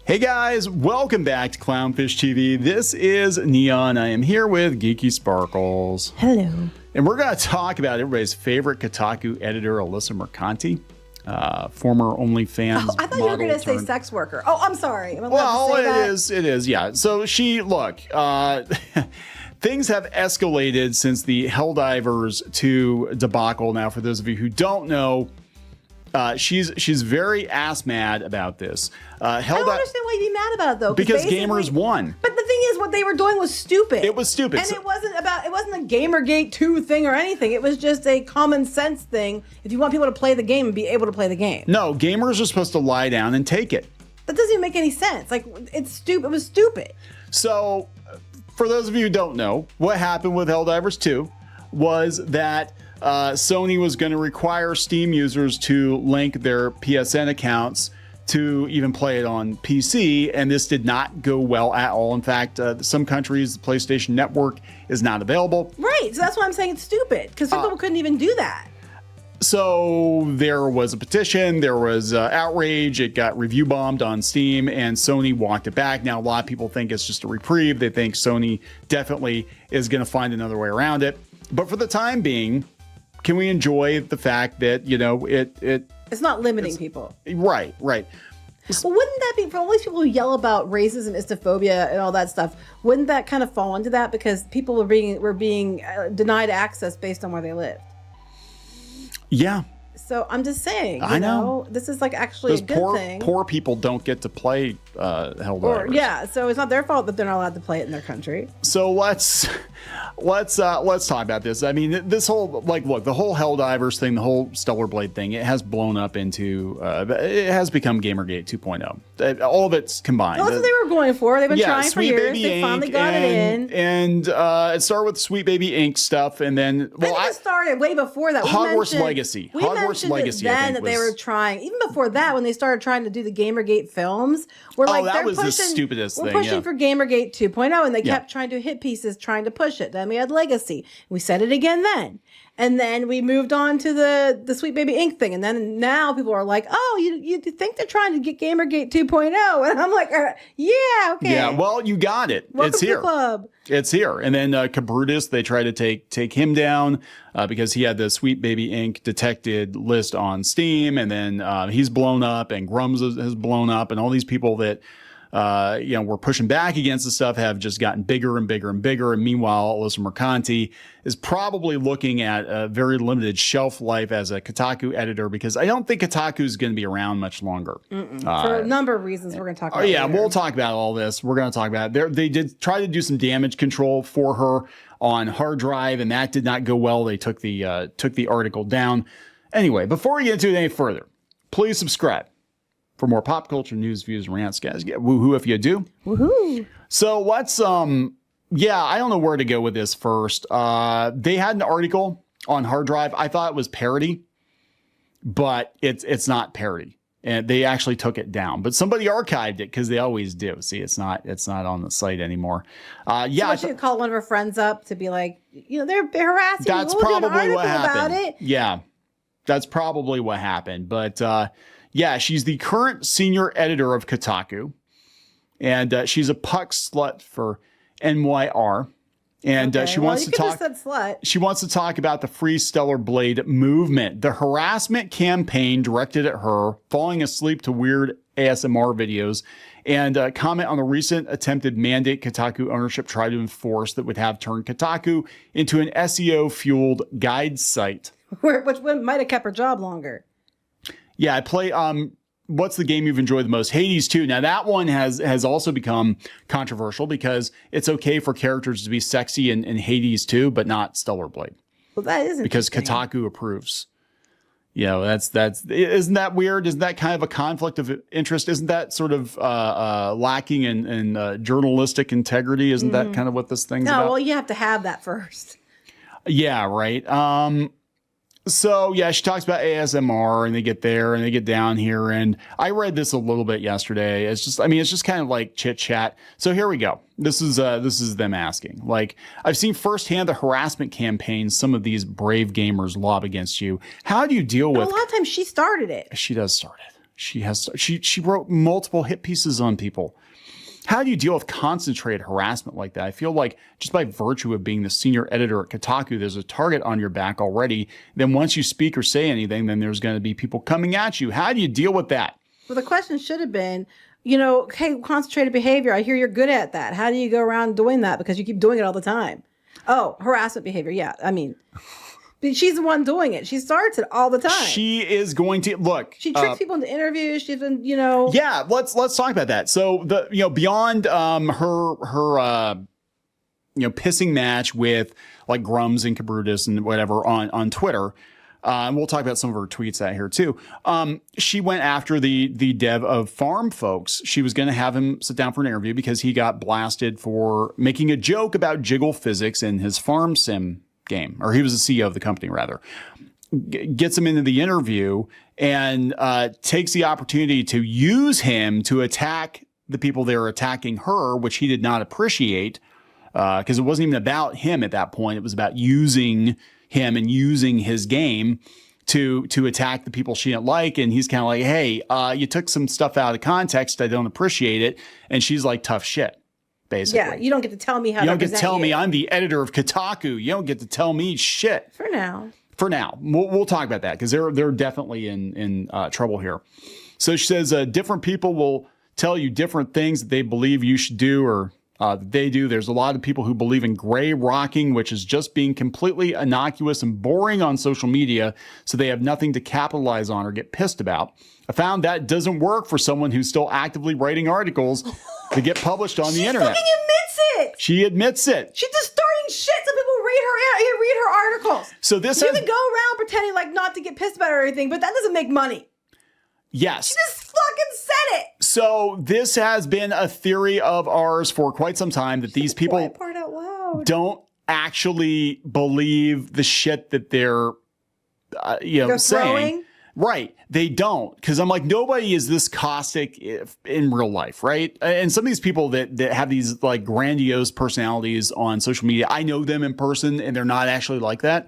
Hey guys, welcome back to Clownfish TV. This is Kneon. I am here with Geeky Sparkles. Hello. And we're going to talk about everybody's favorite Kotaku editor, Alyssa Mercanti, former OnlyFans I thought you were going to say sex worker. Oh, I'm sorry. Well, it is, yeah. So look, things have escalated since the Helldivers 2 debacle. Now, for those of you who don't know, she's very ass mad about this. I don't understand why you'd be mad about it, though. Because gamers won. But the thing is, what they were doing was stupid. It was stupid. And it wasn't a Gamergate 2 thing or anything. It was just a common sense thing. If you want people to play the game and be able to play the game. No, gamers are supposed to lie down and take it. That doesn't even make any sense. Like, it's stupid. It was stupid. So, for those of you who don't know, what happened with Helldivers 2 was that Sony was going to require Steam users to link their PSN accounts to even play it on PC, and this did not go well at all. In fact, some countries, the PlayStation Network is not available. Right, so that's why I'm saying it's stupid, because some people couldn't even do that. So there was a petition, there was outrage, it got review bombed on Steam, and Sony walked it back. Now, a lot of people think it's just a reprieve. They think Sony definitely is going to find another way around it. But for the time being, can we enjoy the fact that, you know, it's not limiting people. Right. Well, wouldn't that be, for all these people who yell about racism, islamophobia, and all that stuff, wouldn't that kind of fall into that? Because people were being denied access based on where they lived. Yeah. So I'm just saying, I know. this is like actually a good thing. Poor people don't get to play Helldivers. Yeah, so it's not their fault that they're not allowed to play it in their country. So let's talk about this. I mean, this whole, like, look, the whole Helldivers thing, the whole Stellar Blade thing, it has blown up into, it has become Gamergate 2.0. All of it's combined. Well, that's what they were going for. They've been trying for years. They finally got it in. And it started with Sweet Baby Inc. stuff, and then, well, I think it started way before that. Hogwarts Legacy. Hogwarts Legacy. Then that they were trying, even before that, when they started trying to do the Gamergate films, that was the stupidest thing. We're pushing for Gamergate 2.0, and they kept trying to hit pieces, trying to push it. Then we had Legacy. We said it again then. And then we moved on to the Sweet Baby Inc. thing. And then now people are like, oh, you think they're trying to get Gamergate 2.0? And I'm like, yeah, okay. Yeah, well, you got it. Welcome it's here. To the club. It's here. And then Cabrutus, they tried to take him down because he had the Sweet Baby Inc. detected list on Steam. And then he's blown up, and Grums has blown up, and all these people that were pushing back against the stuff have just gotten bigger and bigger and bigger. And meanwhile, Alyssa Mercanti is probably looking at a very limited shelf life as a Kotaku editor, because I don't think Kotaku is going to be around much longer. For a number of reasons we're going to talk about. Yeah, we'll talk about all this. We're going to talk about it. They did try to do some damage control for her on hard drive, and that did not go well. They took the article down. Anyway, before we get into it any further, please subscribe for more pop culture news, views, rants, guys. Yeah, woohoo if you do. Woohoo. So let's, I don't know where to go with this first. They had an article on hard drive. I thought it was parody, but it's not parody. And they actually took it down, but somebody archived it, because they always do. See, it's not on the site anymore. So she called one of her friends up to be like, they're harassing you. That's probably what happened. About it. Yeah, that's probably what happened. But, yeah, she's the current senior editor of Kotaku, and she's a puck slut for NYR. And she wants to talk. She wants to talk about the Free Stellar Blade movement, the harassment campaign directed at her, falling asleep to weird ASMR videos, and comment on the recent attempted mandate Kotaku ownership tried to enforce that would have turned Kotaku into an SEO-fueled guide site, which might have kept her job longer. Yeah, I play. What's the game you've enjoyed the most? Hades 2. Now that one has also become controversial, because it's okay for characters to be sexy in Hades 2, but not Stellar Blade. Well, that is because Kotaku approves. Isn't that weird? Isn't that kind of a conflict of interest? Isn't that sort of lacking in journalistic integrity? Isn't that kind of what this thing's about? No, well, you have to have that first. Yeah, right. So yeah, she talks about ASMR, and they get there and they get down here. And I read this a little bit yesterday. It's just kind of like chit chat. So here we go. This is them asking. Like, I've seen firsthand the harassment campaigns some of these brave gamers lob against you. How do you deal with? A lot of times she started it. She does start it. She wrote multiple hit pieces on people. How do you deal with concentrated harassment like that? I feel like just by virtue of being the senior editor at Kotaku, there's a target on your back already. Then once you speak or say anything, then there's going to be people coming at you. How do you deal with that? Well, the question should have been, hey, concentrated behavior. I hear you're good at that. How do you go around doing that? Because you keep doing it all the time. Oh, harassment behavior. Yeah. I mean, she's the one doing it. She starts it all the time. She is going to look. She tricks people into interviews. She's been, Yeah, let's talk about that. So beyond her pissing match with like Grums and Cabrutus and whatever on Twitter. And we'll talk about some of her tweets out here too. She went after the dev of Farm Folks. She was going to have him sit down for an interview because he got blasted for making a joke about jiggle physics in his farm sim game, or he was the CEO of the company rather. Gets him into the interview and takes the opportunity to use him to attack the people that are attacking her, which he did not appreciate because it wasn't even about him at that point. It was about using him and using his game to attack the people she didn't like. And he's kind of like, hey, you took some stuff out of context. I don't appreciate it. And she's like, tough shit. Basically. Yeah, you don't get to tell me how to You don't get to tell me I'm the editor of Kotaku. You don't get to tell me shit. For now. We'll talk about that because they're definitely in trouble here. So she says different people will tell you different things that they believe you should do or that they do. There's a lot of people who believe in gray rocking, which is just being completely innocuous and boring on social media, so they have nothing to capitalize on or get pissed about. I found that doesn't work for someone who's still actively writing articles to get published on the internet. She fucking admits it. She admits it. She's just starting shit so people read her articles. So this you can go around pretending like not to get pissed about it or anything, but that doesn't make money. Yes. She just fucking said it. So this has been a theory of ours for quite some time that these people part out loud. Don't actually believe the shit that they're they're saying. Throwing? Right. They don't. Because I'm like, nobody is this caustic in real life, right? And some of these people that have these like grandiose personalities on social media, I know them in person and they're not actually like that.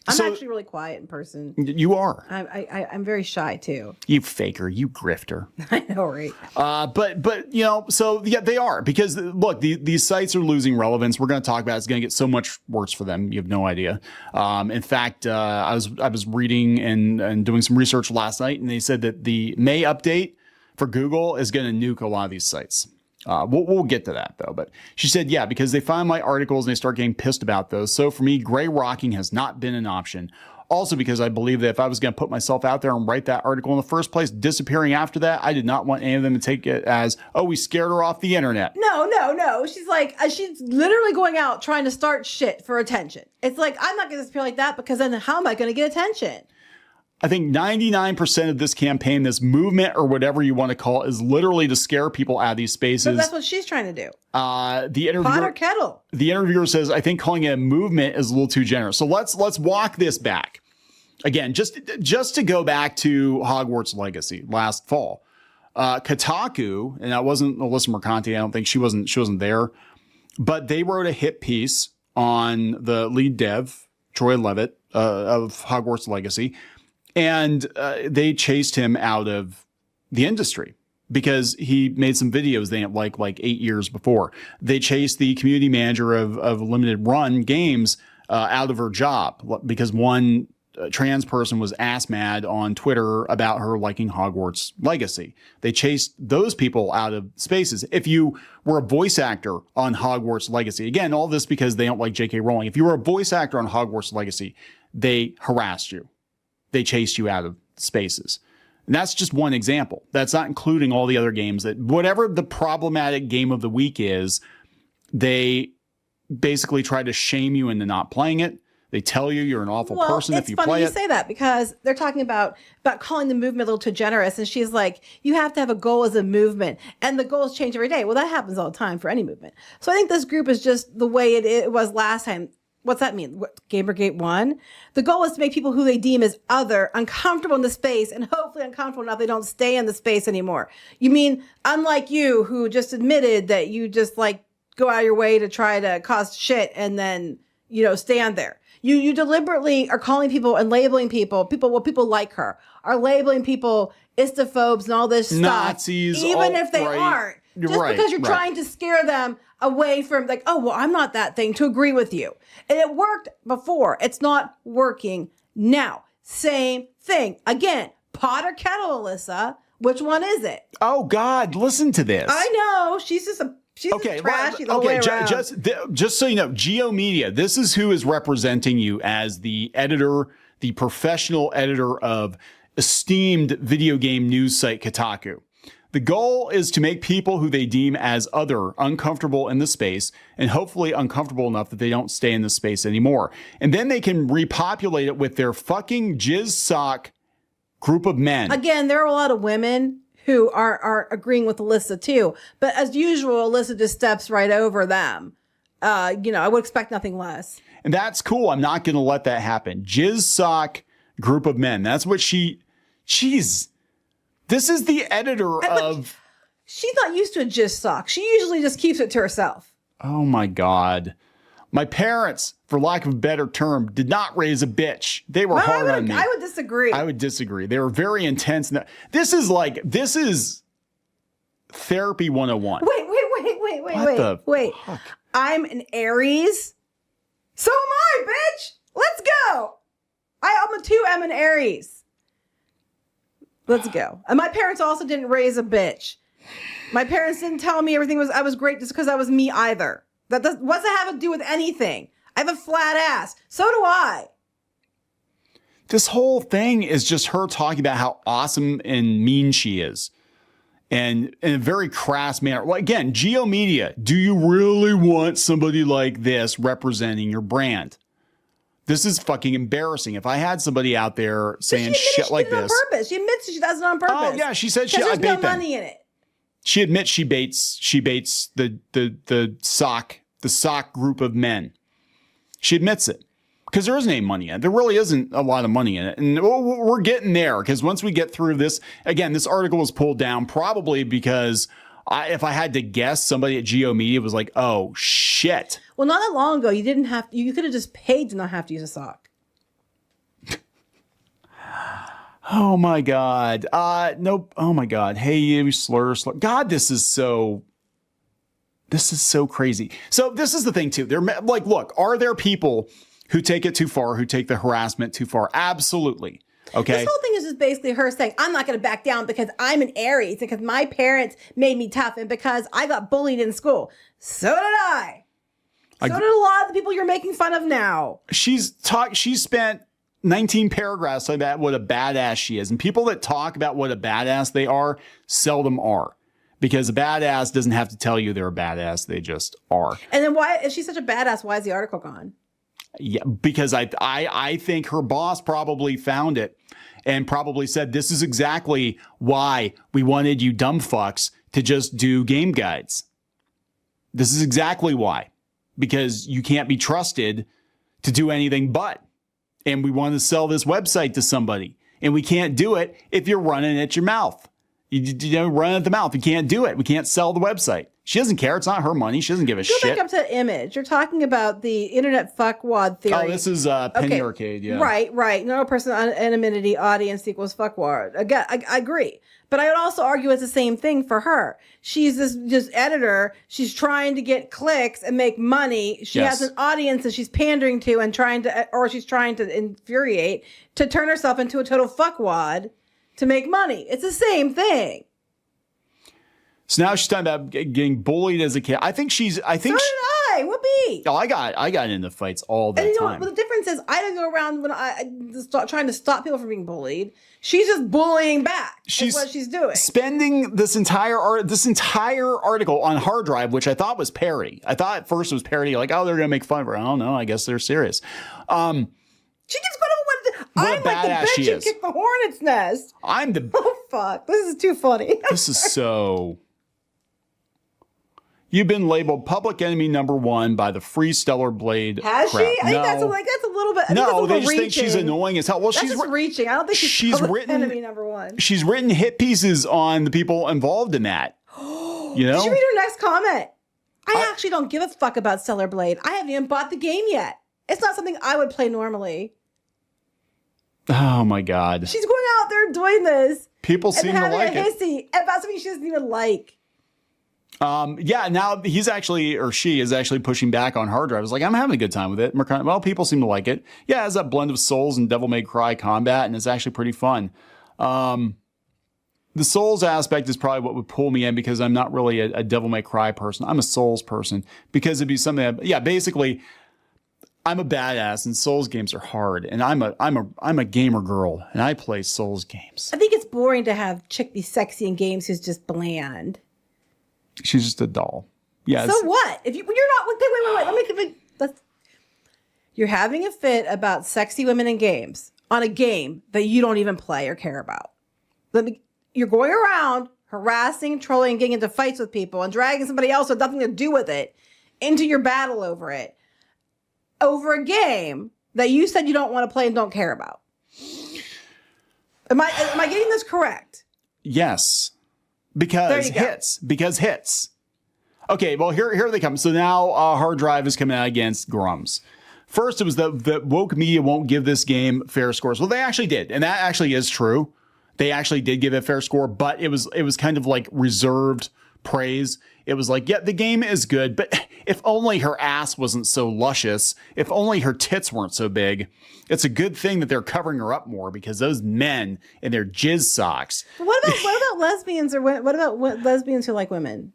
I'm actually really quiet in person. You are. I'm very shy too. You faker, you grifter. I know, right? But so yeah, they are because look, these sites are losing relevance. We're going to talk about it. It's going to get so much worse for them. You have no idea. In fact, I was reading and doing some research last night, and they said that the May update for Google is going to nuke a lot of these sites. We'll get to that though, but she said, yeah, because they find my articles and they start getting pissed about those. So for me, gray rocking has not been an option. Also because I believe that if I was going to put myself out there and write that article in the first place, disappearing after that, I did not want any of them to take it as, oh, we scared her off the internet. No. She's like, she's literally going out trying to start shit for attention. It's like, I'm not going to disappear like that because then how am I going to get attention? I think 99% of this campaign, this movement or whatever you want to call it, is literally to scare people out of these spaces. But that's what she's trying to do. The interviewer, pot or kettle. The interviewer says, I think calling it a movement is a little too generous. So let's walk this back. Again, just to go back to Hogwarts Legacy last fall. Kotaku, and that wasn't Alyssa Mercanti, I don't think she wasn't there, but they wrote a hit piece on the lead dev, Troy Levitt, of Hogwarts Legacy. And they chased him out of the industry because he made some videos they didn't like 8 years before. They chased the community manager of limited run games out of her job because one trans person was ass mad on Twitter about her liking Hogwarts Legacy. They chased those people out of spaces. If you were a voice actor on Hogwarts Legacy, again, all this because they don't like J.K. Rowling. If you were a voice actor on Hogwarts Legacy, they harassed you. They chased you out of spaces. And that's just one example. That's not including all the other games that whatever the problematic game of the week is, they basically try to shame you into not playing it. They tell you you're an awful person if you play it. It's funny you say that because they're talking about calling the movement a little too generous. And she's like, you have to have a goal as a movement. And the goals change every day. Well, that happens all the time for any movement. So I think this group is just the way it was last time. What's that mean? Gamergate 1? The goal is to make people who they deem as other uncomfortable in the space and hopefully uncomfortable enough they don't stay in the space anymore. You mean, unlike you who just admitted that you just like go out of your way to try to cause shit and then, stand there. You deliberately are calling people and labeling people like her are labeling people istophobes and all this stuff. Nazis, even if they aren't. Just because you're trying to scare them away from like, oh, well, I'm not that thing, to agree with you. And it worked before. It's not working now. Same thing. Again, pot or kettle, Alyssa. Which one is it? Oh, God, listen to this. I know. She's just trashy the whole way around. Just so you know, Geo Media, this is who is representing you as the editor, the professional editor of esteemed video game news site Kotaku. The goal is to make people who they deem as other uncomfortable in the space and hopefully uncomfortable enough that they don't stay in the space anymore. And then they can repopulate it with their fucking jizz sock group of men. Again, there are a lot of women who are agreeing with Alyssa too. But as usual, Alyssa just steps right over them. I would expect nothing less. And that's cool. I'm not going to let that happen. Jizz sock group of men. That's what she's... This is the editor of... She's not used to a jizz sock. She usually just keeps it to herself. Oh, my God. My parents, for lack of a better term, did not raise a bitch. They were hard on me. I would disagree. I would disagree. They were very intense. This is therapy 101. Wait. Fuck? I'm an Aries. So am I, bitch. Let's go. I'm an Aries. Let's go. And my parents also didn't raise a bitch. My parents didn't tell me I was great just because I was me either. What's that have to do with anything? I have a flat ass. So do I. This whole thing is just her talking about how awesome and mean she is. And in a very crass manner. Well, again, Geo Media, do you really want somebody like this representing your brand? This is fucking embarrassing. If I had somebody out there saying shit like this. On purpose. She admits she does it on purpose. Oh yeah, she said I bait no money in it. She admits she baits the sock group of men. She admits it. Because there isn't any money in it. There really isn't a lot of money in it. And we're getting there. Because once we get through this, again, this article was pulled down probably because if I had to guess, somebody at Geo Media was like, oh, shit. Well, not that long ago, you could have just paid to not have to use a sock. Oh, my God. Nope. Oh, my God. Hey, you slur. God, this is so crazy. So this is the thing, too. They're like, look, are there people who take it too far, who take the harassment too far? Absolutely. Okay. This whole thing is just basically her saying, I'm not going to back down because I'm an Aries, because my parents made me tough, and because I got bullied in school. So did I. So did a lot of the people you're making fun of now. She spent 19 paragraphs talking about what a badass she is. And people that talk about what a badass they are seldom are. Because a badass doesn't have to tell you they're a badass. They just are. And then why, if she's such a badass, why is the article gone? Yeah, because I think her boss probably found it and probably said, this is exactly why we wanted you dumb fucks to just do game guides. This is exactly why. Because you can't be trusted to do anything but. And we want to sell this website to somebody. And we can't do it if you're running at your mouth. You run at the mouth. You can't do it. We can't sell the website. She doesn't care. It's not her money. She doesn't give a shit. Go back up to that image. You're talking about the internet fuckwad theory. Oh, this is Penny Arcade, yeah. Right. No person anonymity audience equals fuckwad. Again, I agree. But I would also argue it's the same thing for her. She's this just editor. She's trying to get clicks and make money. She has an audience that she's pandering to and she's trying to infuriate to turn herself into a total fuckwad to make money. It's the same thing. So now she's talking about getting bullied as a kid. So did I. Whoopee. Oh, I got into fights all the time. What? But the difference is I didn't go around when I trying to stop people from being bullied. She's just bullying back. That's what she's doing. Spending this entire article on hard drive, which I thought was parody. I thought at first it was parody, like, oh, they're gonna make fun of her. I don't know. I guess they're serious. She gets fun of I'm like the bitch who kicked the hornet's nest. Oh, fuck. This is too funny. This is so... You've been labeled public enemy number 1 by the Free Stellar Blade. Has crap. she? I think that's a little bit. They just think she's annoying as hell. Well, she's just reaching. I don't think she's public enemy number 1. She's written hit pieces on the people involved in that. You know? Did you read her next comment? I actually don't give a fuck about Stellar Blade. I haven't even bought the game yet. It's not something I would play normally. Oh my God. She's going out there doing this. People seem to like it. Hissy about something she doesn't even like. Yeah, now he's actually, or she is actually pushing back on hard drive. It's like, I'm having a good time with it. Well, people seem to like it. Yeah, it has that blend of Souls and Devil May Cry combat, and it's actually pretty fun. The Souls aspect is probably what would pull me in because I'm not really a Devil May Cry person. I'm a Souls person because it'd be something that, basically, I'm a badass and Souls games are hard, and I'm a gamer girl and I play Souls games. I think it's boring to have chick be sexy in games who's just bland. She's just a doll. Yeah. So what? If you're not, wait. You're having a fit about sexy women in games on a game that you don't even play or care about. You're going around harassing, trolling, getting into fights with people and dragging somebody else with nothing to do with it into your battle over it. Over a game that you said you don't want to play and don't care about. Am I getting this correct? Yes. Because hits. Okay, well, here they come. So now hard drive is coming out against Grums. First, it was that woke media won't give this game fair scores. Well, they actually did. And that actually is true. They actually did give it a fair score, but it was kind of like reserved praise. It was like, yeah, the game is good, but if only her ass wasn't so luscious, if only her tits weren't so big, it's a good thing that they're covering her up more because those men in their jizz socks. What about lesbians or what about lesbians who like women?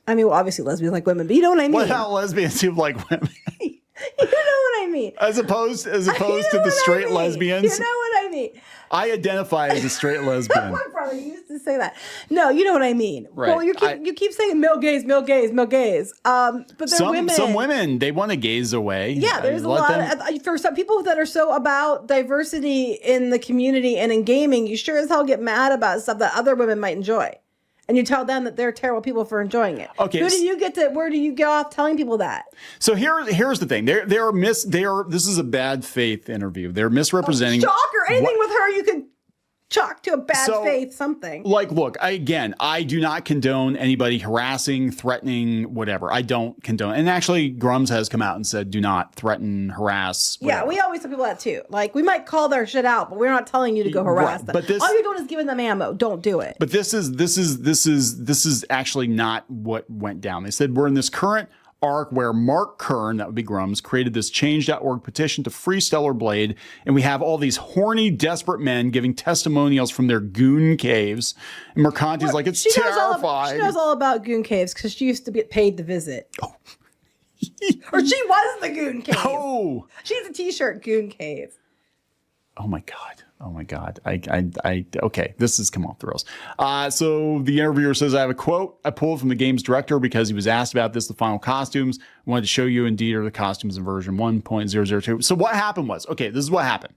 I mean, well, obviously lesbians like women, but you know what I mean. What about lesbians who like women? You know what I mean. As opposed to the straight lesbians. You know what I mean. I identify as a straight lesbian. My brother used to say that. No, you know what I mean. Right. Well, you keep saying male gaze. But some women, they want to gaze away. Yeah, there's a lot for some people that are so about diversity in the community and in gaming. You sure as hell get mad about stuff that other women might enjoy. And you tell them that they're terrible people for enjoying it. Okay. Where do you go off telling people that? So here's the thing. This is a bad faith interview. They're misrepresenting. Shocker. Anything with her you could chalk to a bad faith something. Like, look, I do not condone anybody harassing, threatening, whatever. I don't condone. And actually, Grums has come out and said, do not threaten, harass. Whatever. Yeah, we always tell people that too. Like, we might call their shit out, but we're not telling you to go harass them. But all you're doing is giving them ammo. Don't do it. But this is actually not what went down. They said we're in this current arc where Mark Kern, that would be Grums, created this change.org petition to free Stellar Blade, and we have all these horny, desperate men giving testimonials from their goon caves. And Mercanti's like, it's terrifying. She knows all about goon caves because she used to get paid to visit. Oh. Or she was the goon cave. Oh. She's a t-shirt goon cave. Oh my God. Okay, this has come off the rails. So the interviewer says, I have a quote I pulled from the game's director because he was asked about the final costumes. I wanted to show you indeed are the costumes in version 1.002. So what happened was, this is what happened.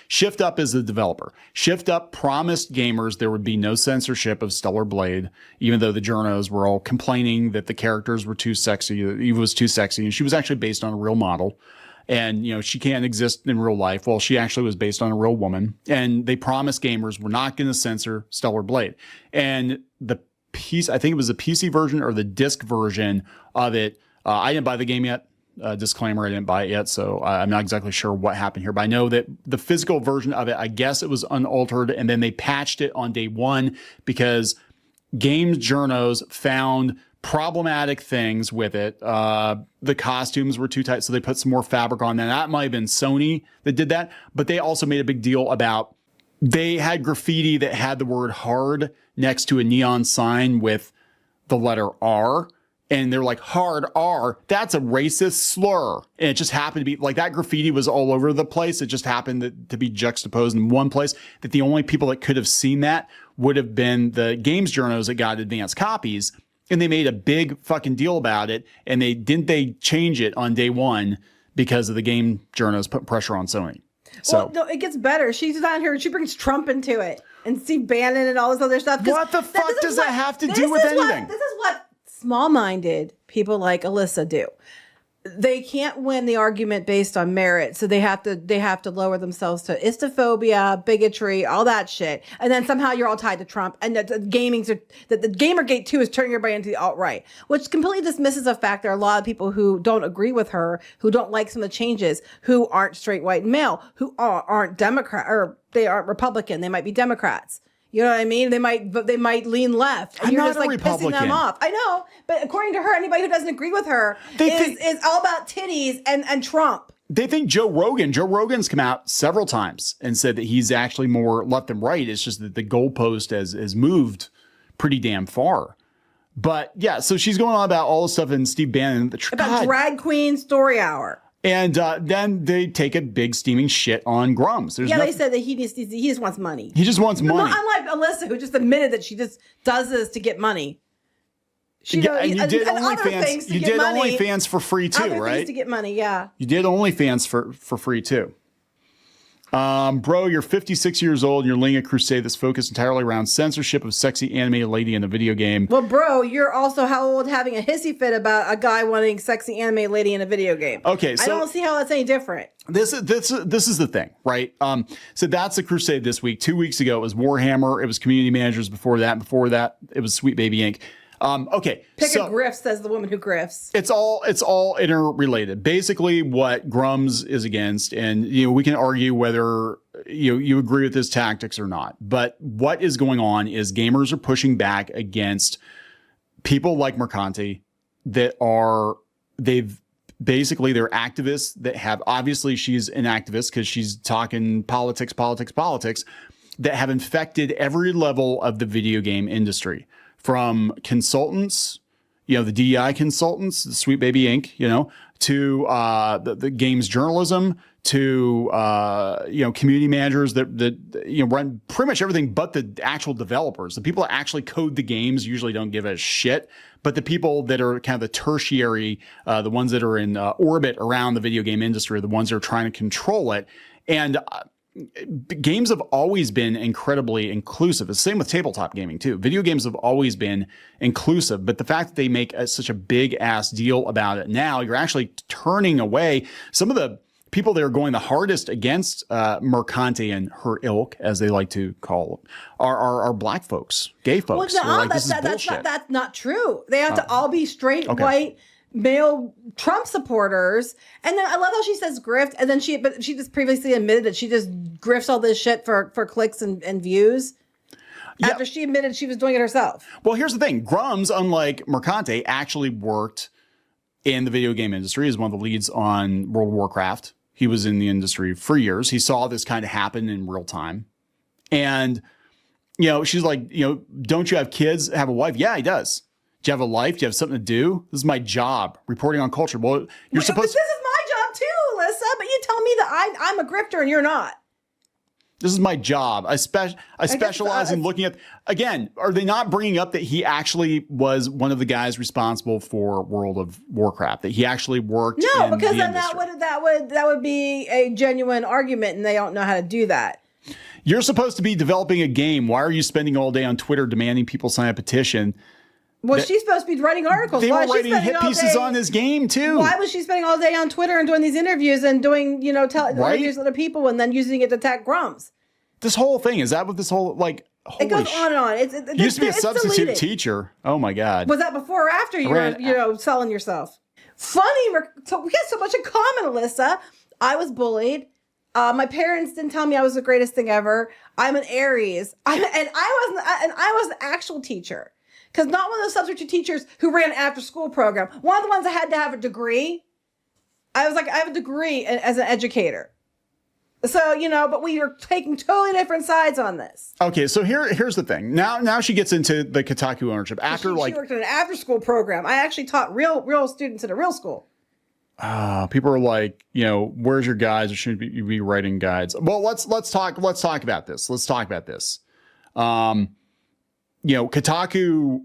Shift Up is the developer. Shift Up promised gamers there would be no censorship of Stellar Blade, even though the journos were all complaining that the characters were too sexy. Eve was too sexy, and she was actually based on a real model. And, she can't exist in real life. Well, she actually was based on a real woman. And they promised gamers we're not going to censor Stellar Blade. And the piece, I think it was the PC version or the disc version of it. I didn't buy the game yet. Disclaimer, I didn't buy it yet. So I'm not exactly sure what happened here. But I know that the physical version of it, I guess it was unaltered. And then they patched it on day one because games journos found problematic things with it. The costumes were too tight, so they put some more fabric on that. That might have been Sony that did that, but they also made a big deal about they had graffiti that had the word hard next to a neon sign with the letter R. And they're like, hard R, that's a racist slur. And it just happened to be like that graffiti was all over the place. It just happened to be juxtaposed in one place that the only people that could have seen that would have been the games journos that got advanced copies. And they made a big fucking deal about it. And they change it on day one because of the game journos put pressure on Sony. So well, no, it gets better. She's down here. She brings Trump into it and Steve Bannon and all this other stuff. What the fuck does that have to do with anything? This is what small-minded people like Alyssa do. they can't win the argument based on merit, so they have to lower themselves to islamophobia, bigotry, all that shit, and then somehow you're all tied to Trump, and the Gamergate 2 is turning everybody into the alt-right, which completely dismisses the fact there are a lot of people who don't agree with her, who don't like some of the changes, who aren't straight white male, who aren't Democrat, or they aren't Republican, they might be Democrats. You know what I mean? They might lean left. And I'm you're not just a like Republican. pissing them off. I know, but according to her, anybody who doesn't agree with her is all about titties and Trump. They think Joe Rogan's come out several times and said that he's actually more left than right. It's just that the goalpost has moved pretty damn far. But yeah, so she's going on about all the stuff in Steve Bannon. About drag queen story hour. And then they take a big steaming shit on Grums. They said that he just wants money. He just wants money. Unlike Alyssa, who just admitted that she just does this to get money. And you did OnlyFans for free too, other right? Things to get money, yeah. You did OnlyFans for free too. Bro, you're 56 years old and you're leading a crusade that's focused entirely around censorship of sexy animated lady in a video game. Well, bro, you're also how old having a hissy fit about a guy wanting sexy animated lady in a video game. Okay, so I don't see how that's any different. This is the thing, right? So that's the crusade this week. 2 weeks ago, it was Warhammer. It was community managers before that. Before that, it was Sweet Baby Inc. Okay. Pick a grift, says the woman who grifts. It's all interrelated. Basically what Grums is against, and we can argue whether you agree with his tactics or not. But what is going on is gamers are pushing back against people like Mercanti they're activists that have, obviously she's an activist because she's talking politics, that have infected every level of the video game industry. From consultants, the DEI consultants, the Sweet Baby Inc., to the games journalism, to community managers that run pretty much everything but the actual developers. The people that actually code the games usually don't give a shit, but the people that are kind of the tertiary, the ones that are in orbit around the video game industry, are the ones that are trying to control it. And games have always been incredibly inclusive. The same with tabletop gaming too. Video games have always been inclusive, but the fact that they make such a big ass deal about it now, you're actually turning away some of the people that are going the hardest against Mercanti and her ilk, as they like to call them, are black folks, gay folks. Well, that's not true. They have to all be straight, white, male Trump supporters. And then I love how she says grift, and then she just previously admitted that she just grifts all this shit for clicks and views. After she admitted she was doing it herself. Well, here's the thing. Grums, unlike Mercanti, actually worked in the video game industry as one of the leads on World of Warcraft. He was in the industry for years. He saw this kind of happen in real time. And, she's like, don't you have kids, have a wife? Yeah, he does. Do you have a life? Do you have something to do? This is my job, reporting on culture. Well, you're supposed to. This is my job too, Alyssa, but you tell me that I'm a grifter and you're not. This is my job. I specialize in looking at, again, are they not bringing up that he actually was one of the guys responsible for World of Warcraft, that he actually worked in the industry? No, because then that would be a genuine argument, and they don't know how to do that. You're supposed to be developing a game. Why are you spending all day on Twitter demanding people sign a petition? Well, she's supposed to be writing articles. They were writing hit pieces on this game, too. Why was she spending all day on Twitter and doing these interviews and doing, interviews with other people and then using it to attack Grums? This whole thing, is that what this whole, it goes on and on. You used to be a substitute teacher. Oh, my God. Was that before or after you were, selling yourself? Funny. We got so much in common, Alyssa. I was bullied. My parents didn't tell me I was the greatest thing ever. I'm an Aries. I was an actual teacher. Because not one of those substitute teachers who ran an after-school program. One of the ones that had to have a degree. I was like, I have a degree as an educator. So, but we are taking totally different sides on this. Okay, so here's the thing. Now she gets into the Kotaku ownership. After she worked in an after-school program. I actually taught real students at a real school. People are like, where's your guides? Or shouldn't you be writing guides? Well, let's talk about this. Kotaku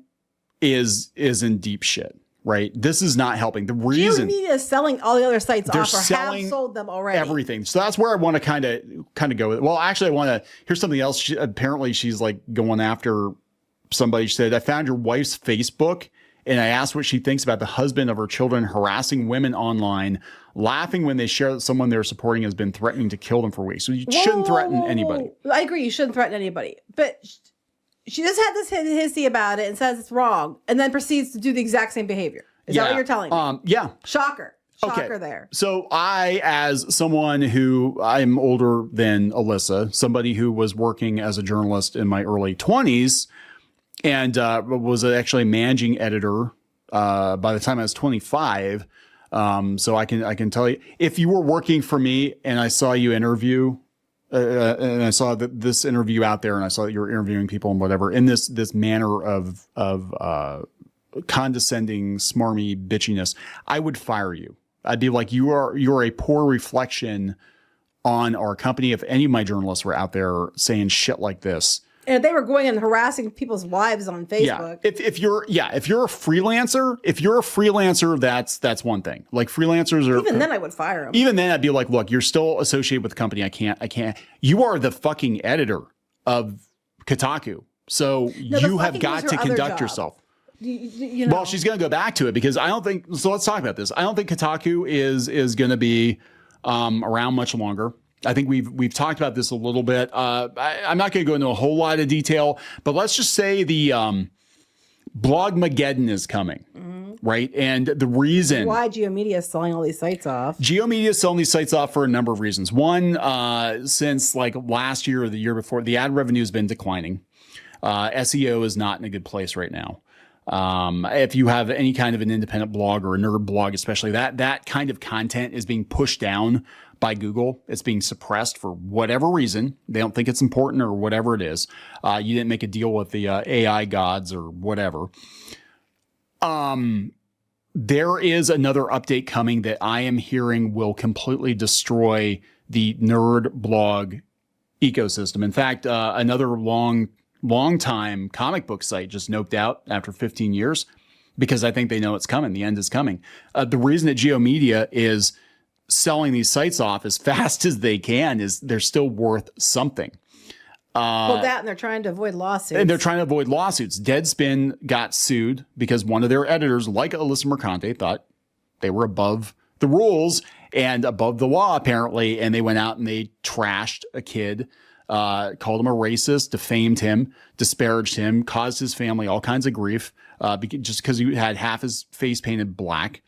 is in deep shit, right? This is not helping. The reason media is selling all the other sites off, or have sold them already. Everything. So that's where I want to kind of go with it. Well, actually, here's something else. Apparently she's like going after somebody. She said, I found your wife's Facebook And I asked what she thinks about the husband of her children harassing women online, laughing when they share that someone they're supporting has been threatening to kill them for weeks. So you shouldn't threaten anybody. I agree. You shouldn't threaten anybody. But she just had this hissy about it and says it's wrong and then proceeds to do the exact same behavior. Is that what you're telling me? Yeah. Shocker. Shocker there. So I, as someone who I'm older than Alyssa, somebody who was working as a journalist in my early 20s and was actually a managing editor by the time I was 25. So I can tell you, if you were working for me and I saw you interview, and I saw this interview out there and I saw that you were interviewing people and whatever in this manner of condescending, smarmy bitchiness, I would fire you. I'd be like, you're a poor reflection on our company. If any of my journalists were out there saying shit like this. And if they were going and harassing people's wives on Facebook. Yeah. If you're a freelancer, that's one thing. Like freelancers are. Even then I would fire them. Even then I'd be like, look, you're still associated with the company. I can't. You are the fucking editor of Kotaku. So you have got to conduct yourself. You know. Well, she's going to go back to it because I don't think, so let's talk about this. I don't think Kotaku is going to be around much longer. I think we've talked about this a little bit. I'm not going to go into a whole lot of detail, but let's just say the Blogmageddon is coming, right? And the reason why GeoMedia is selling all these sites off. GeoMedia is selling these sites off for a number of reasons. One, since like last year or the year before, the ad revenue has been declining. SEO is not in a good place right now. If you have any kind of an independent blog or a nerd blog, especially that kind of content is being pushed down by Google. It's being suppressed for whatever reason. They don't think it's important or whatever it is. You didn't make a deal with the AI gods or whatever. There is another update coming that I am hearing will completely destroy the nerd blog ecosystem. In fact, another long-time comic book site just noped out after 15 years because I think they know it's coming. The end is coming. The reason that GeoMedia is selling these sites off as fast as they can is they're still worth something. Well, that and they're trying to avoid lawsuits. And they're trying to avoid lawsuits. Deadspin got sued because one of their editors, like Alyssa Mercante, thought they were above the rules and above the law, apparently. And they went out and they trashed a kid, called him a racist, defamed him, disparaged him, caused his family all kinds of grief just because he had half his face painted black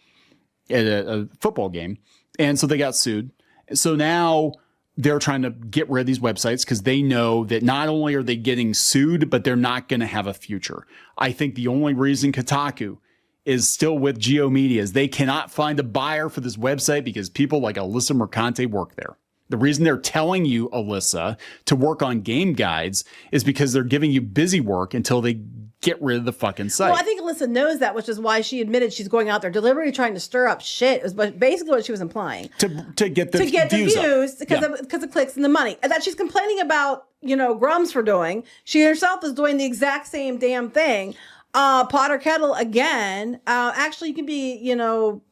at a football game. And so they got sued. So now they're trying to get rid of these websites because they know that not only are they getting sued, but they're not going to have a future. I think the only reason Kotaku is still with GeoMedia is they cannot find a buyer for this website because people like Alyssa Mercante work there. The reason they're telling you, Alyssa, to work on game guides is because they're giving you busy work until they get rid of the fucking site. Well, I think Alyssa knows that, which is why she admitted she's going out there deliberately trying to stir up shit. Is basically what she was implying. To get the views because of clicks and the money. And that she's complaining about, Grums for doing. She herself is doing the exact same damn thing. Pot or kettle again. Actually, you can be,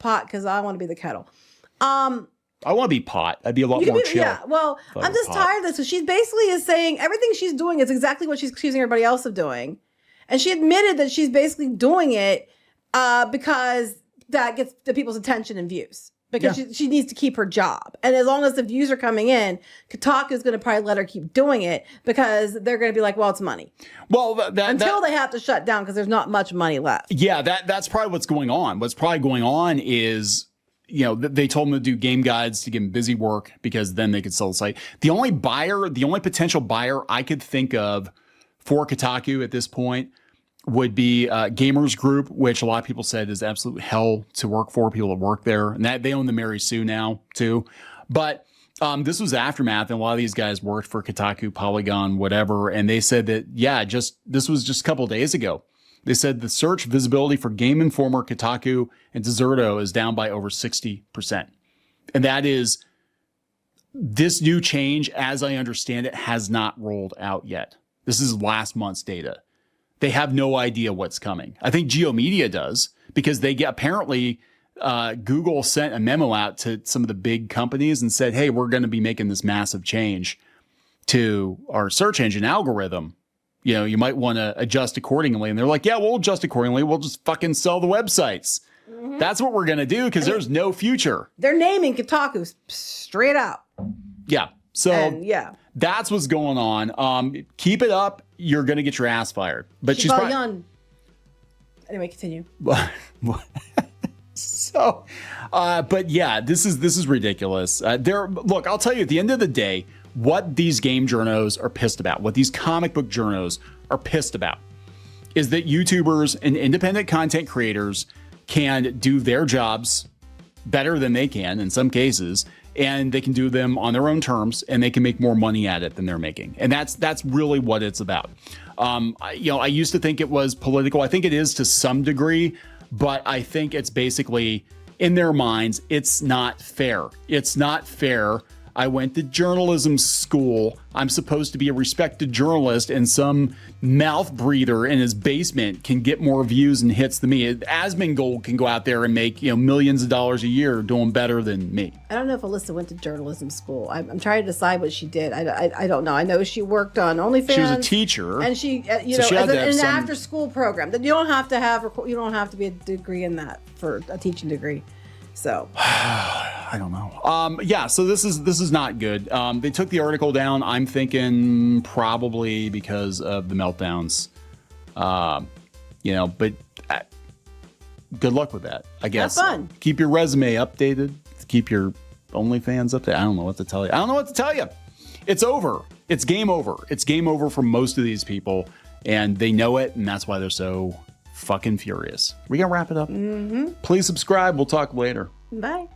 pot because I want to be the kettle. I want to be pot. I'd be a lot more chill. Yeah, well, I'm just tired of this. So she basically is saying everything she's doing is exactly what she's accusing everybody else of doing. And she admitted that she's basically doing it because that gets the people's attention and views. Because she needs to keep her job. And as long as the views are coming in, Kotaku is going to probably let her keep doing it because they're going to be like, well, it's money. Well, until they have to shut down because there's not much money left. Yeah, that's probably what's going on. What's probably going on is, they told them to do game guides to give them busy work because then they could sell the site. The only potential buyer I could think of for Kotaku at this point would be Gamers Group, which a lot of people said is absolute hell to work for, people that work there. And that they own the Mary Sue now, too. But this was Aftermath, and a lot of these guys worked for Kotaku, Polygon, whatever. And they said that, this was just a couple of days ago. They said the search visibility for Game Informer, Kotaku, and Deserto is down by over 60%. And that is, this new change, as I understand it, has not rolled out yet. This is last month's data. They have no idea what's coming. I think GeoMedia does because apparently Google sent a memo out to some of the big companies and said, hey, we're going to be making this massive change to our search engine algorithm. you might want to adjust accordingly. And they're like, yeah, we'll adjust accordingly. We'll just fucking sell the websites. That's what we're going to do because there's no future. They're naming Kotaku straight out. Yeah. So that's what's going on. Keep it up. You're going to get your ass fired. But she's probably young. Anyway, continue. So, but yeah, this is ridiculous. Look, I'll tell you, at the end of the day, what these game journos are pissed about, what these comic book journos are pissed about, is that YouTubers and independent content creators can do their jobs better than they can in some cases, and they can do them on their own terms, and they can make more money at it than they're making. And that's really what it's about. I used to think it was political. I think it is to some degree, but I think it's basically, in their minds, it's not fair. It's not fair. I went to journalism school. I'm supposed to be a respected journalist, and some mouth breather in his basement can get more views and hits than me. Asmongold can go out there and make millions of dollars a year doing better than me. I don't know if Alyssa went to journalism school. I'm trying to decide what she did. I don't know. I know she worked on OnlyFans. She was a teacher, and she as an after school program. You don't have to be a degree in that for a teaching degree. So I don't know. So this is not good. They took the article down. I'm thinking probably because of the meltdowns. But good luck with that, I guess. Have fun. Keep your resume updated. Keep your OnlyFans updated. I don't know what to tell you. It's over. It's game over. It's game over for most of these people, and they know it, and that's why they're so fucking furious. We gonna wrap it up. Please subscribe. We'll talk later. Bye.